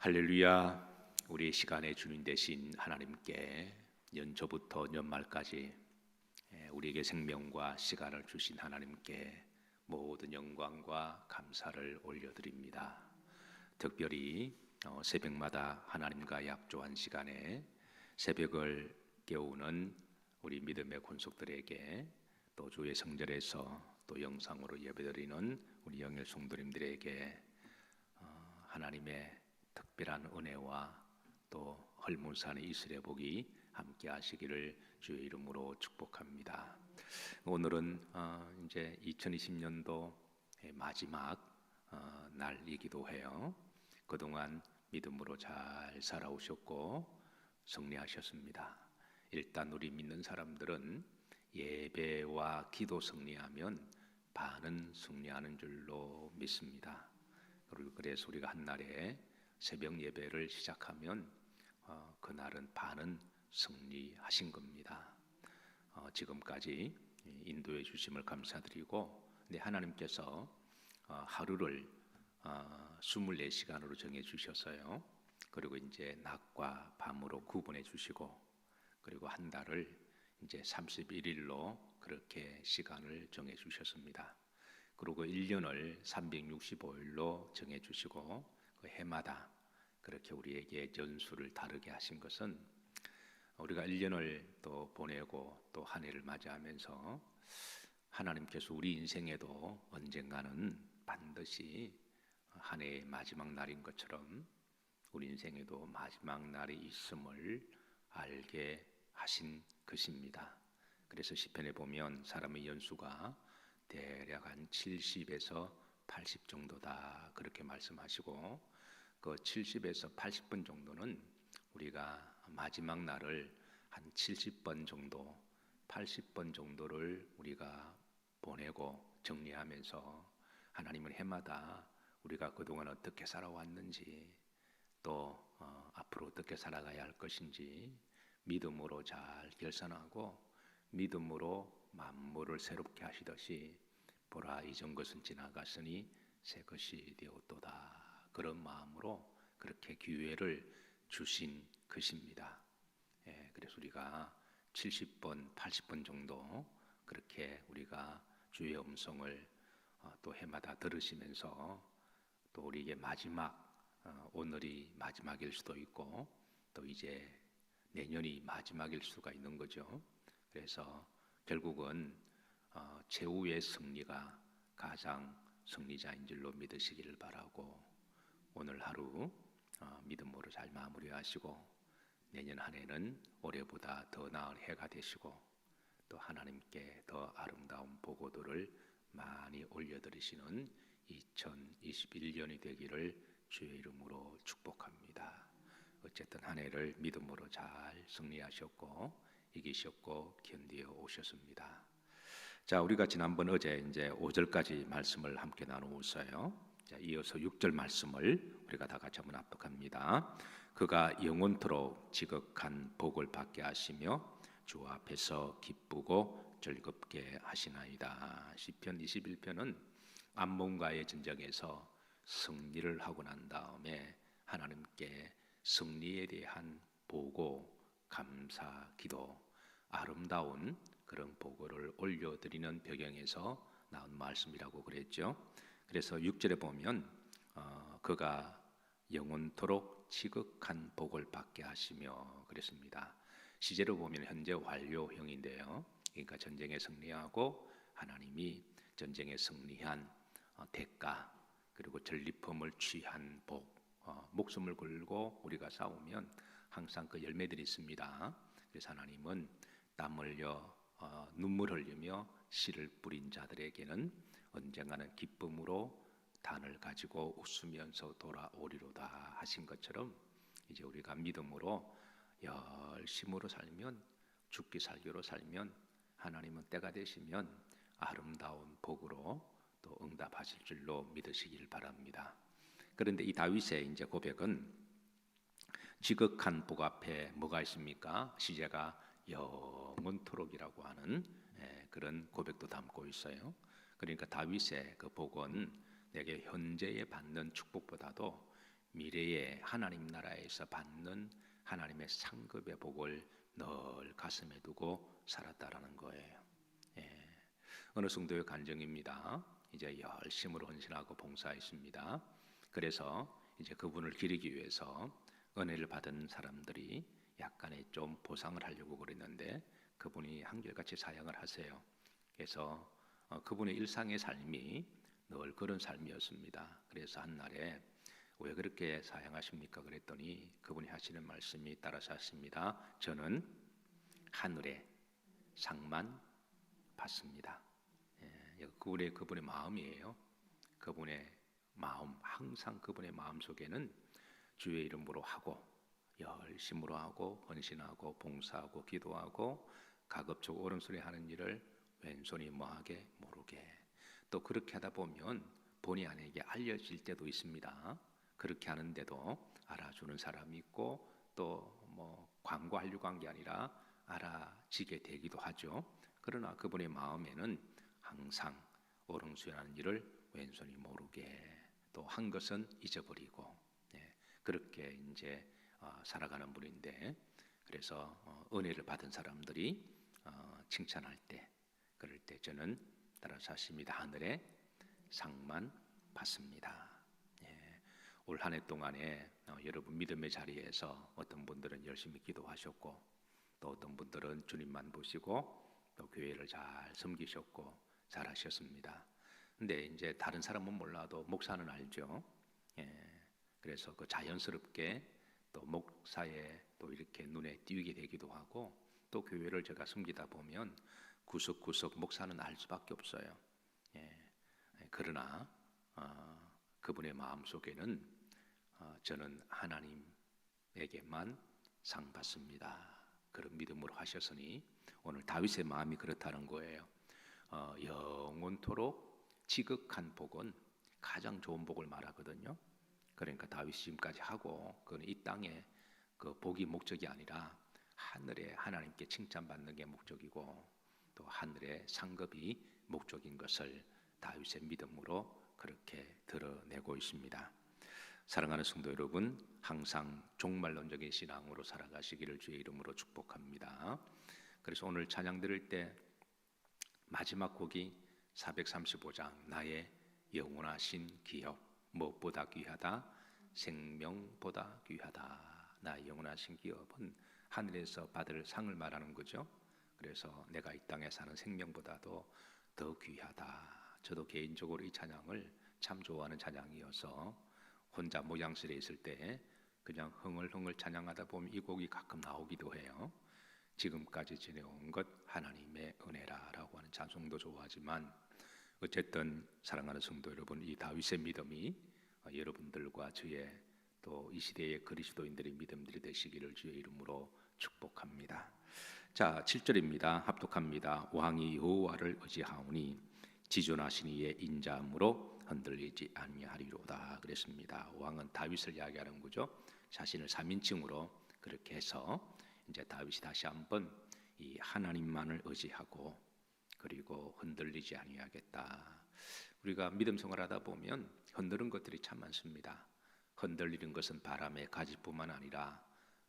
할렐루야. 우리 시간의 주님 되신 하나님께 연초부터 연말까지 우리에게 생명과 시간을 주신 하나님께 모든 영광과 감사를 올려드립니다. 특별히 새벽마다 하나님과 약조한 시간에 새벽을 깨우는 우리 믿음의 권속들에게, 또 주의 성전에서 또 영상으로 예배드리는 우리 영일 성도님들에게 하나님의 특별한 은혜와 또 헐문산의 이슬의 복이 함께 하시기를 주의 이름으로 축복합니다. 오늘은 이제 2020년도 마지막 날이기도 해요. 그동안 믿음으로 잘 살아오셨고 승리하셨습니다. 일단 우리 믿는 사람들은 예배와 기도 승리하면 반은 승리하는 줄로 믿습니다. 그리고 그래서 우리가 한날에 새벽 예배를 시작하면 그날은 반은 승리하신 겁니다. 지금까지 인도해 주심을 감사드리고, 하나님께서 하루를 24시간으로 정해 주셨어요. 그리고 이제 낮과 밤으로 구분해 주시고, 그리고 한 달을 이제 31일로 그렇게 시간을 정해 주셨습니다. 그리고 1년을 365일로 정해 주시고, 그 해마다 그렇게 우리에게 연수를 다르게 하신 것은 우리가 1년을 또 보내고 또 한 해를 맞이하면서 하나님께서 우리 인생에도 언젠가는 반드시 한 해의 마지막 날인 것처럼 우리 인생에도 마지막 날이 있음을 알게 하신 것입니다. 그래서 시편에 보면 사람의 연수가 대략 한 70에서 80 정도다 그렇게 말씀하시고, 그 70에서 80번 정도는 우리가 마지막 날을 한 70번 정도, 80번 정도를 우리가 보내고 정리하면서 하나님은 해마다 우리가 그동안 어떻게 살아왔는지, 또 앞으로 어떻게 살아가야 할 것인지 믿음으로 잘 결산하고 믿음으로 만물을 새롭게 하시듯이 보라, 이전 것은 지나갔으니 새 것이 되었도다, 그런 마음으로 그렇게 기회를 주신 것입니다. 그래서 우리가 70번, 80번 정도 그렇게 우리가 주의 음성을 또 해마다 들으시면서, 또 우리에게 마지막 오늘이 마지막일 수도 있고 또 이제 내년이 마지막일 수가 있는 거죠. 그래서 결국은 최후의 승리가 가장 승리자인 줄로 믿으시기를 바라고, 오늘 하루 믿음으로 잘 마무리하시고 내년 한 해는 올해보다 더 나은 해가 되시고 또 하나님께 더 아름다운 보고들을 많이 올려드리시는 2021년이 되기를 주의 이름으로 축복합니다. 어쨌든 한 해를 믿음으로 잘 승리하셨고 이기셨고 견디어 오셨습니다. 자, 우리가 지난번 어제 이제 5절까지 말씀을 함께 나누었어요. 자, 이어서 6절 말씀을 우리가 다 같이 한번 합독합니다. 그가 영원토록 지극한 복을 받게 하시며 주 앞에서 기쁘고 즐겁게 하시나이다. 시편 21편은 암몬과의 전쟁에서 승리를 하고 난 다음에 하나님께 승리에 대한 보고, 감사, 기도, 아름다운 그런 보고를 올려드리는 배경에서 나온 말씀이라고 그랬죠. 그래서 6절에 보면 그가 영원토록 지극한 복을 받게 하시며 그랬습니다. 시제로 보면 현재 완료형인데요. 그러니까 전쟁에 승리하고 하나님이 전쟁에 승리한 대가, 그리고 전리품을 취한 복, 목숨을 걸고 우리가 싸우면 항상 그 열매들이 있습니다. 그래서 하나님은 땀 흘려 눈물 흘리며 씨를 뿌린 자들에게는 언젠가는 기쁨으로 단을 가지고 웃으면서 돌아오리로다 하신 것처럼, 이제 우리가 믿음으로 열심으로 살면, 죽기 살기로 살면 하나님은 때가 되시면 아름다운 복으로 또 응답하실 줄로 믿으시길 바랍니다. 그런데 이 다윗의 이제 고백은 지극한 복 앞에 뭐가 있습니까? 시제가 영원토록이라고 하는 그런 고백도 담고 있어요. 그러니까 다윗의 그 복은 내게 현재에 받는 축복보다도 미래의 하나님 나라에서 받는 하나님의 상급의 복을 늘 가슴에 두고 살았다라는 거예요. 예. 어느 정도의 간증입니다. 이제 열심으로 헌신하고 봉사했습니다. 그래서 이제 그분을 기리기 위해서 은혜를 받은 사람들이 약간의 좀 보상을 하려고 그랬는데 그분이 한결같이 사양을 하세요. 그래서 그분의 일상의 삶이 늘 그런 삶이었습니다. 그래서 한날에 왜 그렇게 사양하십니까? 그랬더니 그분이 하시는 말씀이 따라서 하십니다. 저는 하늘의 상만 받습니다. 예, 그분의 마음이에요. 그분의 마음, 항상 그분의 마음 속에는 주의 이름으로 하고 열심으로 하고 헌신하고 봉사하고 기도하고 가급적 오른손이 하는 일을 왼손이 뭐하게 모르게, 또 그렇게 하다 보면 본의 아니게 알려질 때도 있습니다. 그렇게 하는데도 알아주는 사람이 있고 또 뭐 광고하려고 한 게 아니라 알아지게 되기도 하죠. 그러나 그분의 마음에는 항상 오른손이 하는 일을 왼손이 모르게, 또 한 것은 잊어버리고, 그렇게 이제 살아가는 분인데, 그래서 은혜를 받은 사람들이 칭찬할 때, 그럴 때 저는 따라서 하십니다. 하늘의 상만 받습니다. 올 한 해 동안에 여러분 믿음의 자리에서 어떤 분들은 열심히 기도하셨고, 또 어떤 분들은 주님만 보시고 또 교회를 잘 섬기셨고 잘하셨습니다. 근데 이제 다른 사람은 몰라도 목사는 알죠. 그래서 그 자연스럽게 또 목사의 또 이렇게 눈에 띄게 되기도 하고, 또 교회를 제가 섬기다 보면 구석구석 목사는 알 수밖에 없어요. 그러나 그분의 마음 속에는 저는 하나님에게만 상 받습니다. 그런 믿음으로 하셨으니 오늘 다윗의 마음이 그렇다는 거예요. 영원토록 지극한 복은 가장 좋은 복을 말하거든요. 그러니까 다윗이 지금까지 하고 그는 이 땅에 그 복이 목적이 아니라 하늘에 하나님께 칭찬받는 게 목적이고 또 하늘의 상급이 목적인 것을 다윗의 믿음으로 그렇게 드러내고 있습니다. 사랑하는 성도 여러분, 항상 종말론적인 신앙으로 살아가시기를 주의 이름으로 축복합니다. 그래서 오늘 찬양 드릴 때 마지막 곡이 435장 나의 영원하신 기업, 무엇보다 귀하다, 생명보다 귀하다. 나의 영원하신 기업은 하늘에서 받을 상을 말하는 거죠. 그래서 내가 이 땅에 사는 생명보다도 더 귀하다. 저도 개인적으로 이 찬양을 참 좋아하는 찬양이어서 혼자 목양실에 있을 때 그냥 흥얼흥얼 찬양하다 보면 이 곡이 가끔 나오기도 해요. 지금까지 지내온 것 하나님의 은혜라라고 하는 찬송도 좋아하지만, 어쨌든 사랑하는 성도 여러분, 이 다윗의 믿음이 여러분들과 저의 또 이 시대의 그리스도인들의 믿음들이 되시기를 주의 이름으로 축복합니다. 자, 7절입니다. 합독합니다. 왕이 여호와를 의지하오니 지존하신 이의 인자함으로 흔들리지 아니하리로다 그랬습니다. 왕은 다윗을 이야기하는 거죠. 자신을 3인칭으로 그렇게 해서 이제 다윗이 다시 한번 이 하나님만을 의지하고 그리고 흔들리지 아니하겠다. 우리가 믿음 생활하다 보면 흔드는 것들이 참 많습니다. 흔들리는 것은 바람의 가지뿐만 아니라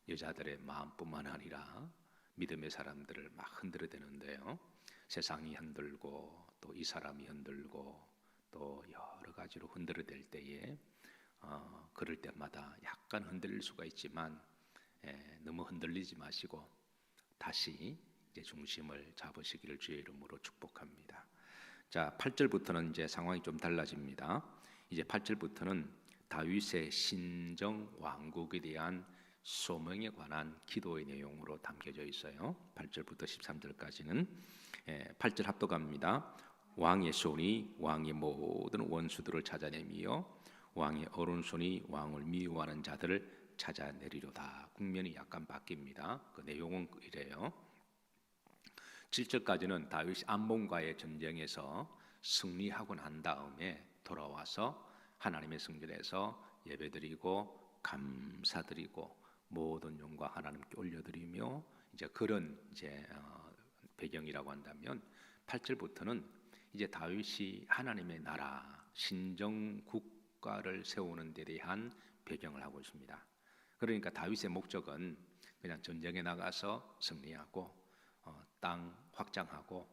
여자들의 마음뿐만 아니라 믿음의 사람들을 막 흔들어야 되는데요. 세상이 흔들고 또 이 사람이 흔들고 또 여러 가지로 흔들어댈 때에 그럴 때마다 약간 흔들릴 수가 있지만 너무 흔들리지 마시고 다시 이제 중심을 잡으시기를 주의 이름으로 축복합니다. 자, 8절부터는 이제 상황이 좀 달라집니다. 이제 8절부터는 다윗의 신정 왕국에 대한 소명에 관한 기도의 내용으로 담겨져 있어요. 8절부터 13절까지는 8절 합독합니다. 왕의 손이 왕의 모든 원수들을 찾아내며 왕의 오른손이 왕을 미워하는 자들을 찾아내리로다. 국면이 약간 바뀝니다. 그 내용은 이래요. 7절까지는 다윗이 암몬과의 전쟁에서 승리하고 난 다음에 돌아와서 하나님의 성전에서 예배드리고 감사드리고 모든 영광 하나님께 올려드리며 이제 그런 이제 배경이라고 한다면 8절부터는 이제 다윗이 하나님의 나라 신정 국가를 세우는 데 대한 배경을 하고 있습니다. 그러니까 다윗의 목적은 그냥 전쟁에 나가서 승리하고 땅 확장하고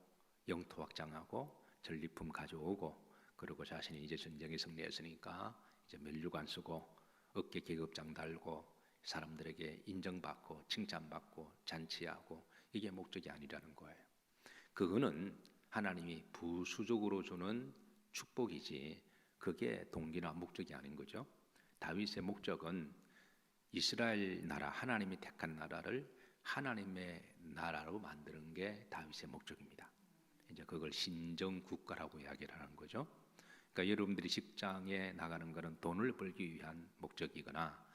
영토 확장하고 전리품 가져오고, 그리고 자신이 이제 전쟁에 승리했으니까 이제 면류관 쓰고 어깨 계급장 달고 사람들에게 인정받고 칭찬받고 잔치하고, 이게 목적이 아니라는 거예요. 그거는 하나님이 부수적으로 주는 축복이지 그게 동기나 목적이 아닌 거죠. 다윗의 목적은 이스라엘 나라, 하나님이 택한 나라를 하나님의 나라로 만드는 게 다윗의 목적입니다. 이제 그걸 신정 국가라고 이야기를 하는 거죠. 그러니까 여러분들이 직장에 나가는 것은 돈을 벌기 위한 목적이거나,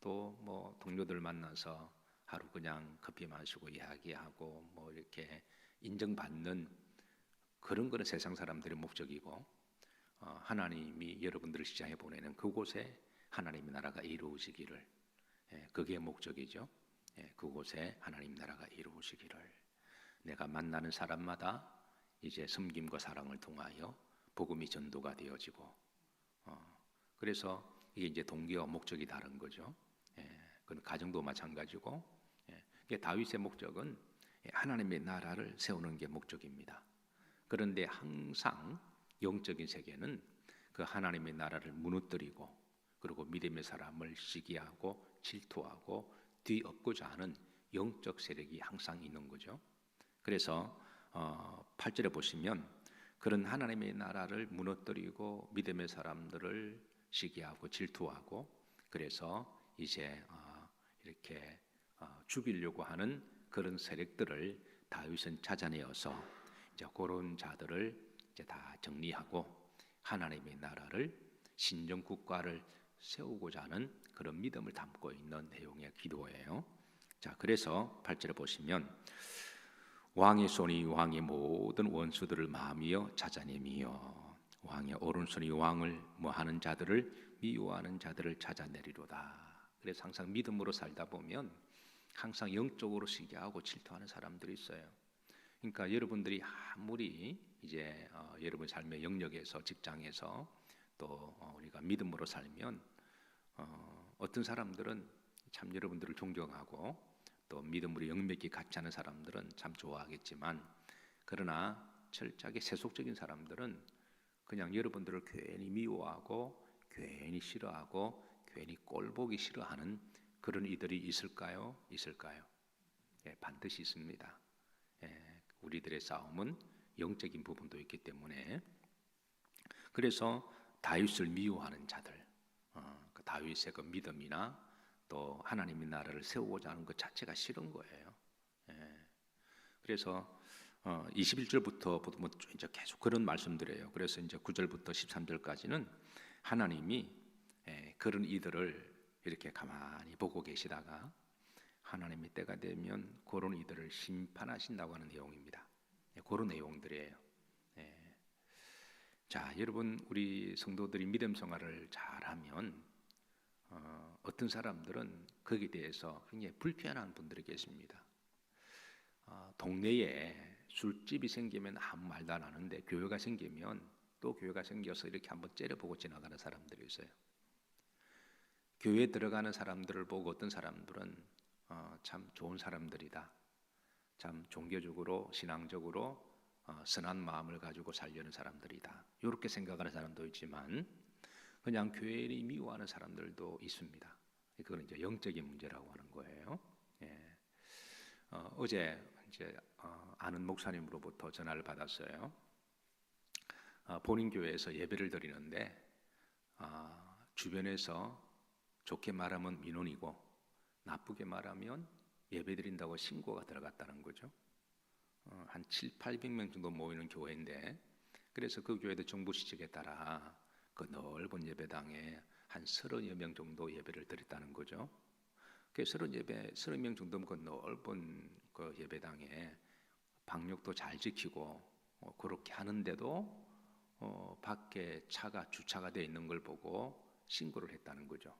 또 뭐 동료들 만나서 하루 그냥 커피 마시고 이야기하고 뭐 이렇게 인정받는 그런 거는 세상 사람들의 목적이고, 하나님이 여러분들을 시장에 보내는 그곳에 하나님의 나라가 이루어지기를, 그게 목적이죠. 그곳에 하나님 나라가 이루어지기를, 내가 만나는 사람마다 이제 섬김과 사랑을 통하여 복음이 전도가 되어지고, 그래서 이게 이제 동기와 목적이 다른 거죠. 그건 가정도 마찬가지고, 다윗의 목적은 하나님의 나라를 세우는 게 목적입니다. 그런데 항상 영적인 세계는 그 하나님의 나라를 무너뜨리고, 그리고 믿음의 사람을 시기하고 질투하고 뒤엎고자 하는 영적 세력이 항상 있는 거죠. 그래서 8절에 보시면 그런 하나님의 나라를 무너뜨리고 믿음의 사람들을 시기하고 질투하고, 그래서 이제 이렇게 죽이려고 하는 그런 세력들을 다윗은 찾아내어서 이제 그런 자들을 이제 다 정리하고 하나님의 나라를, 신정 국가를 세우고자 하는 그런 믿음을 담고 있는 내용의 기도예요. 자, 그래서 8절에 보시면 왕의 손이 왕의 모든 원수들을 마음이여 찾아내미요, 왕의 오른손이 왕을 뭐하는 자들을 미워하는 자들을 찾아내리로다. 그래서 항상 믿음으로 살다 보면 항상 영적으로 시기하고 질투하는 사람들이 있어요. 그러니까 여러분들이 아무리 이제 여러분 삶의 영역에서, 직장에서 또 우리가 믿음으로 살면 어떤 사람들은 참 여러분들을 존경하고 또 믿음으로 영맥이 같이 하는 사람들은 참 좋아하겠지만, 그러나 철저하게 세속적인 사람들은 그냥 여러분들을 괜히 미워하고 괜히 싫어하고 괜히 꼴보기 싫어하는 그런 이들이 있을까요? 있을까요? 반드시 있습니다. 우리들의 싸움은 영적인 부분도 있기 때문에, 그래서 다윗을 미워하는 자들, 그 다윗의 그 믿음이나 또 하나님의 나라를 세우고자 하는 것 자체가 싫은 거예요. 그래서 21절부터 보면 이제 계속 그런 말씀들이에요. 그래서 이제 9절부터 13절까지는 하나님이 그런 이들을 이렇게 가만히 보고 계시다가 하나님의 때가 되면 그런 이들을 심판하신다고 하는 내용입니다. 그런 내용들이에요. 자, 여러분, 우리 성도들이 믿음 생활을 잘하면 어떤 사람들은 거기에 대해서 굉장히 불편한 분들이 계십니다. 동네에 술집이 생기면 아무 말도 안 하는데 교회가 생기면 또 교회가 생겨서 이렇게 한번 째려보고 지나가는 사람들이 있어요. 교회에 들어가는 사람들을 보고 어떤 사람들은 참 좋은 사람들이다, 참 종교적으로 신앙적으로 선한 마음을 가지고 살려는 사람들이다, 이렇게 생각하는 사람도 있지만 그냥 교회를 미워하는 사람들도 있습니다. 그건 이제 영적인 문제라고 하는 거예요. 어제 이제 아는 목사님으로부터 전화를 받았어요. 본인 교회에서 예배를 드리는데 주변에서 좋게 말하면 민원이고 나쁘게 말하면 예배드린다고 신고가 들어갔다는 거죠. 한 700~800명 정도 모이는 교회인데, 그래서 그 교회도 정부 지적에 따라 그 넓은 예배당에 한 30여 명 정도 예배를 드렸다는 거죠. 그 30명 정도면 그 넓은 그 예배당에 방역도 잘 지키고 그렇게 하는데도 밖에 차가 주차가 되어 있는 걸 보고 신고를 했다는 거죠.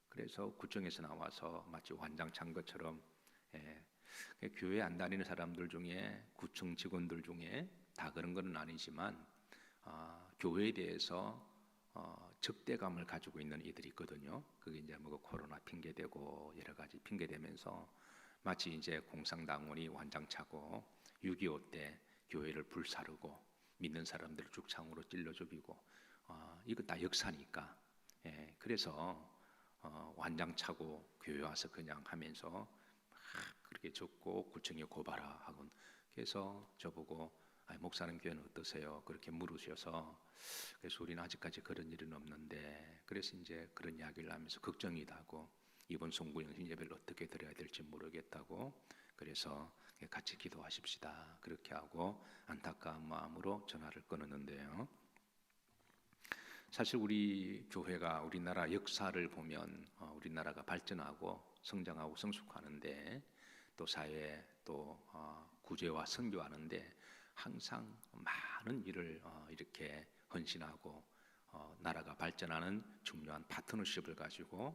그래서 구청에서 나와서 마치 환장찬 것처럼, 교회 안 다니는 사람들 중에, 구청 직원들 중에 다 그런 건 아니지만 교회에 대해서 적대감을 가지고 있는 이들이 있거든요. 그게 이제 뭐 코로나 핑계대고 여러 가지 핑계대면서 마치 이제 공산당원이 완장차고 6.25 때 교회를 불사르고 믿는 사람들을 죽창으로 찔러 죽이고 이거 다 역사니까. 예, 그래서 완장차고 교회 와서 그냥 하면서 막 그렇게 적고 구청에 고발하 하곤. 그래서 저보고 목사님 교회는 어떠세요? 그렇게 물으셔서 그래서 우리는 아직까지 그런 일은 없는데 그래서 이제 그런 이야기를 하면서 걱정이다 하고 이번 송구영신 예배를 어떻게 드려야 될지 모르겠다고 그래서 같이 기도하십시다 그렇게 하고 안타까운 마음으로 전화를 끊었는데요. 사실 우리 교회가 우리나라 역사를 보면 우리나라가 발전하고 성장하고 성숙하는데 또 사회 또 구제와 선교하는데 항상 많은 일을 이렇게 헌신하고 나라가 발전하는 중요한 파트너십을 가지고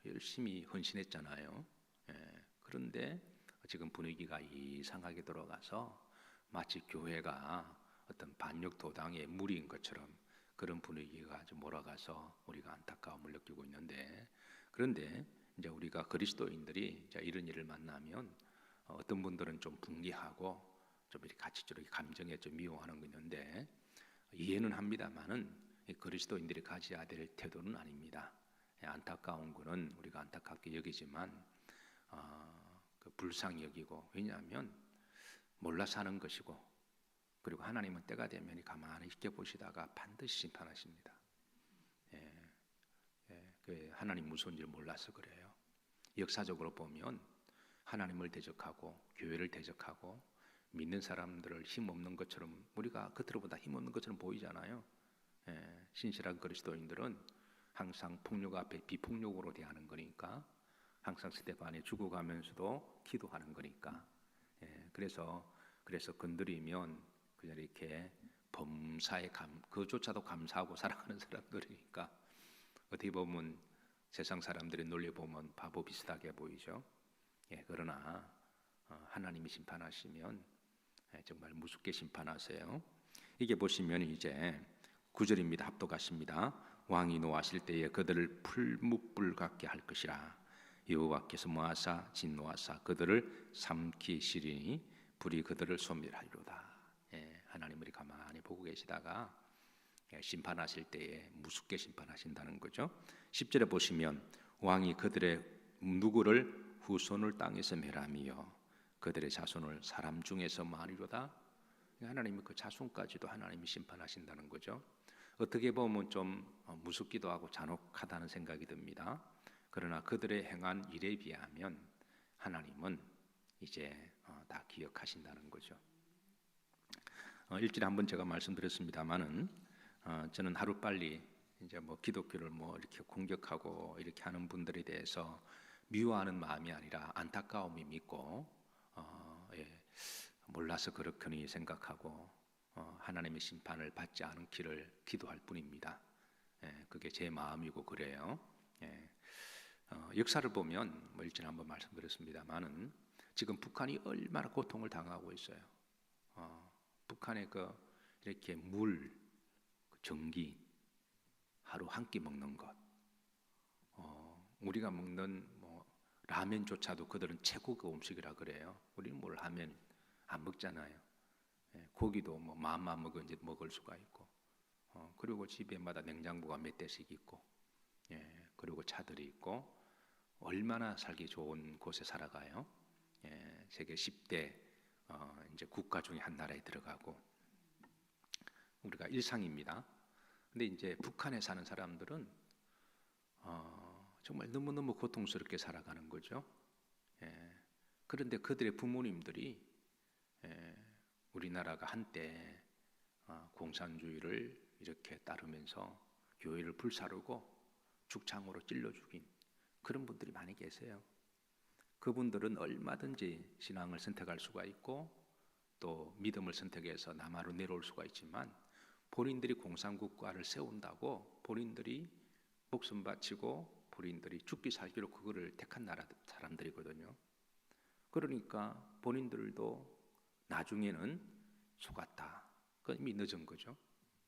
열심히 헌신했잖아요. 예, 그런데 지금 분위기가 이상하게 돌아가서 마치 교회가 어떤 반역 도당의 무리인 것처럼 그런 분위기가 좀 몰아가서 우리가 안타까움을 느끼고 있는데 그런데 이제 우리가 그리스도인들이 이제 이런 일을 만나면 어떤 분들은 좀 분개하고 좀 이렇게 같이 이렇게 감정에 좀 미워하는 거 있는데 이해는 합니다만은 그리스도인들이 가져야 될 태도는 아닙니다. 안타까운 거는 우리가 안타깝게 여기지만 그 불쌍히 여기고 왜냐하면 몰라 사는 것이고 그리고 하나님은 때가 되면 가만히 지켜보시다가 반드시 심판하십니다. 예, 그 하나님 무서운 줄 몰라서 그래요. 역사적으로 보면 하나님을 대적하고 교회를 대적하고 믿는 사람들을 힘없는 것처럼 우리가 겉으로보다 힘없는 것처럼 보이잖아요. 신실한 그리스도인들은 항상 폭력 앞에 비폭력으로 대하는 거니까 항상 스테반이 죽어가면서도 기도하는 거니까 그래서 건드리면 그냥 이렇게 범사에 그조차도 감사하고 살아가는 사람들이니까 어떻게 보면 세상 사람들이 놀려보면 바보 비슷하게 보이죠. 그러나 하나님이 심판하시면 정말 무섭게 심판하세요. 이게 보시면 이제 9절입니다. 합독하십니다. 왕이 노하실 때에 그들을 풀무불 같게 할 것이라. 여호와께서 모아사 진노하사 그들을 삼키시리니 불이 그들을 소멸하리로다. 하나님 우리 가만히 보고 계시다가 심판하실 때에 무섭게 심판하신다는 거죠. 10절에 보시면 왕이 그들의 누구를 후손을 땅에서 멸하며 그들의 자손을 사람 중에서 마리로다. 하나님이 그 자손까지도 하나님이 심판하신다는 거죠. 어떻게 보면 좀 무섭기도 하고 잔혹하다는 생각이 듭니다. 그러나 그들의 행한 일에 비하면 하나님은 이제 다 기억하신다는 거죠. 일주일에 한번 제가 말씀드렸습니다만은 저는 하루빨리 이제 뭐 기독교를 뭐 이렇게 공격하고 이렇게 하는 분들에 대해서 미워하는 마음이 아니라 안타까움이 있고 몰라서 그렇거니 생각하고 하나님의 심판을 받지 않기를 기도할 뿐입니다. 그게 제 마음이고 그래요. 역사를 보면 뭐 일전에 한번 말씀드렸습니다만은 지금 북한이 얼마나 고통을 당하고 있어요. 북한의 그 이렇게 물, 전기 하루 한 끼 먹는 것, 우리가 먹는 뭐 라면조차도 그들은 최고급 음식이라 그래요. 우리는 뭘 하면 안 먹잖아요. 고기도 뭐 마음만 먹으면 이제 먹을 수가 있고, 그리고 집에마다 냉장고가 몇 대씩 있고, 그리고 차들이 있고, 얼마나 살기 좋은 곳에 살아가요. 세계 10대 이제 국가 중에 한 나라에 들어가고 우리가 일상입니다. 근데 이제 북한에 사는 사람들은 정말 너무너무 고통스럽게 살아가는 거죠. 그런데 그들의 부모님들이 우리나라가 한때 공산주의를 이렇게 따르면서 교회를 불사르고 죽창으로 찔러 죽인 그런 분들이 많이 계세요. 그분들은 얼마든지 신앙을 선택할 수가 있고 또 믿음을 선택해서 남하로 내려올 수가 있지만 본인들이 공산국가를 세운다고 본인들이 목숨 바치고 본인들이 죽기 살기로 그거를 택한 나라 사람들이거든요. 그러니까 본인들도 나중에는 속았다. 그건 이미 늦은 거죠.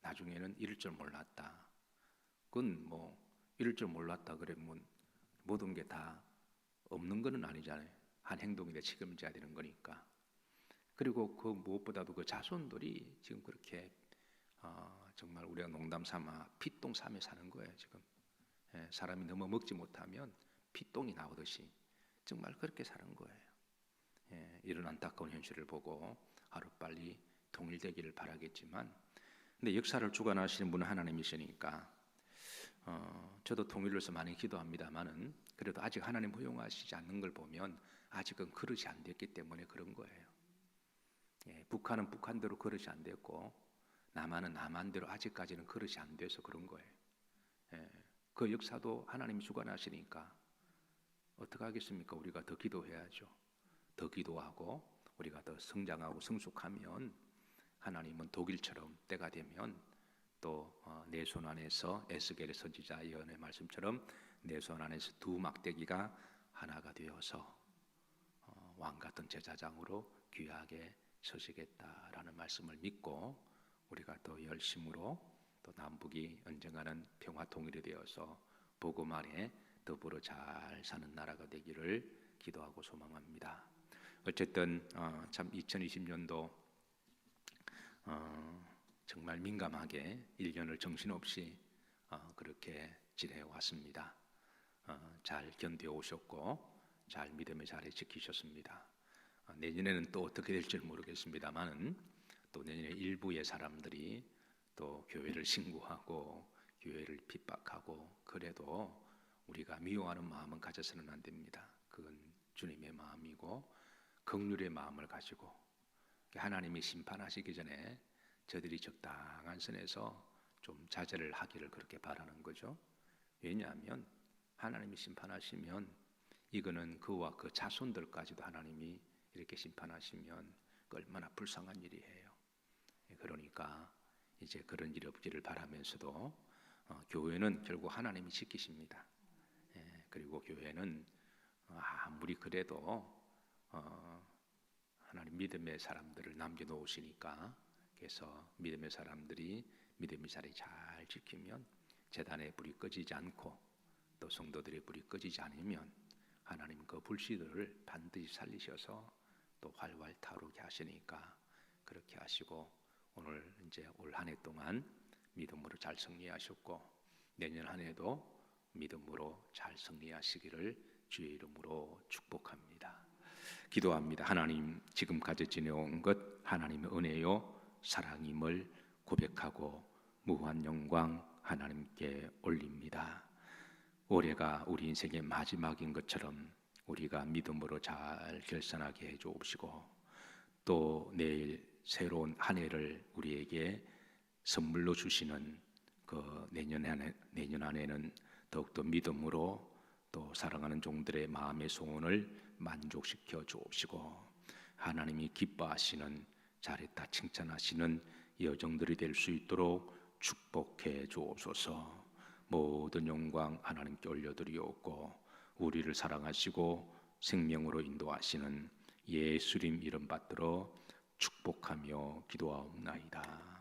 나중에는 이럴 줄 몰랐다. 그건 뭐 이럴 줄 몰랐다 그러면 모든 게 다 없는 거는 아니잖아요. 한 행동에 대해 책임을 져야 되는 거니까. 그리고 그 무엇보다도 그 자손들이 지금 그렇게 정말 우리가 농담 삼아 피똥 싸며 사는 거예요 지금. 예, 사람이 너무 먹지 못하면 피똥이 나오듯이 정말 그렇게 사는 거예요. 예, 이런 안타까운 현실을 보고 하루빨리 통일되기를 바라겠지만, 근데 역사를 주관하시는 분은 하나님이시니까 저도 통일을 위해서 많이 기도합니다만은 그래도 아직 하나님 허용하시지 않는 걸 보면 아직은 그릇이 안 됐기 때문에 그런 거예요. 예, 북한은 북한대로 그릇이 안 됐고 남한은 남한대로 아직까지는 그릇이 안 돼서 그런 거예요. 예, 그 역사도 하나님이 주관하시니까 어떻게 하겠습니까? 우리가 더 기도해야죠. 더 기도하고 우리가 더 성장하고 성숙하면 하나님은 독일처럼 때가 되면 또 내 손 안에서 에스겔의 선지자 예언의 말씀처럼 내 손 안에서 두 막대기가 하나가 되어서 왕 같은 제사장으로 귀하게 서시겠다라는 말씀을 믿고 우리가 더 열심으로 또 남북이 언젠가는 평화 통일이 되어서 복음 안에 더불어 잘 사는 나라가 되기를 기도하고 소망합니다. 어쨌든 참 2020년도 정말 민감하게 1년을 정신없이 그렇게 지내어 왔습니다. 잘 견뎌 오셨고 잘 믿음의 자리 지키셨습니다. 내년에는 또 어떻게 될지 모르겠습니다만은 또 내년에 일부의 사람들이 또 교회를 신고하고 교회를 핍박하고 그래도 우리가 미워하는 마음은 가져서는 안 됩니다. 그건 주님의 마음이고 긍휼의 마음을 가지고 하나님이 심판하시기 전에 저들이 적당한 선에서 좀 자제를 하기를 그렇게 바라는 거죠. 왜냐하면 하나님이 심판하시면 이거는 그와 그 자손들까지도 하나님이 이렇게 심판하시면 얼마나 불쌍한 일이에요. 그러니까 이제 그런 일이 없기를 바라면서도 교회는 결국 하나님이 지키십니다. 그리고 교회는 아무리 그래도 하나님 믿음의 사람들을 남겨놓으시니까 그래서 믿음의 사람들이 믿음의 자리 잘 지키면 제단의 불이 꺼지지 않고 또 성도들의 불이 꺼지지 않으면 하나님 그 불씨들을 반드시 살리셔서 또 활활 타오르게 하시니까 그렇게 하시고 오늘 이제 올 한 해 동안 믿음으로 잘 승리하셨고 내년 한 해도 믿음으로 잘 승리하시기를 주의 이름으로 축복합니다. 기도합니다. 하나님, 지금까지 지내온 것 하나님의 은혜요 사랑임을 고백하고 무한 영광 하나님께 올립니다. 올해가 우리 인생의 마지막인 것처럼 우리가 믿음으로 잘 결산하게 해주옵시고 또 내일 새로운 한 해를 우리에게 선물로 주시는 그 내년 안에는 더욱더 믿음으로 또 사랑하는 종들의 마음의 소원을 만족시켜 주옵시고 하나님이 기뻐하시는 잘했다 칭찬하시는 여정들이 될 수 있도록 축복해 주옵소서. 모든 영광 하나님께 올려드리옵고 우리를 사랑하시고 생명으로 인도하시는 예수님 이름 받들어 축복하며 기도하옵나이다.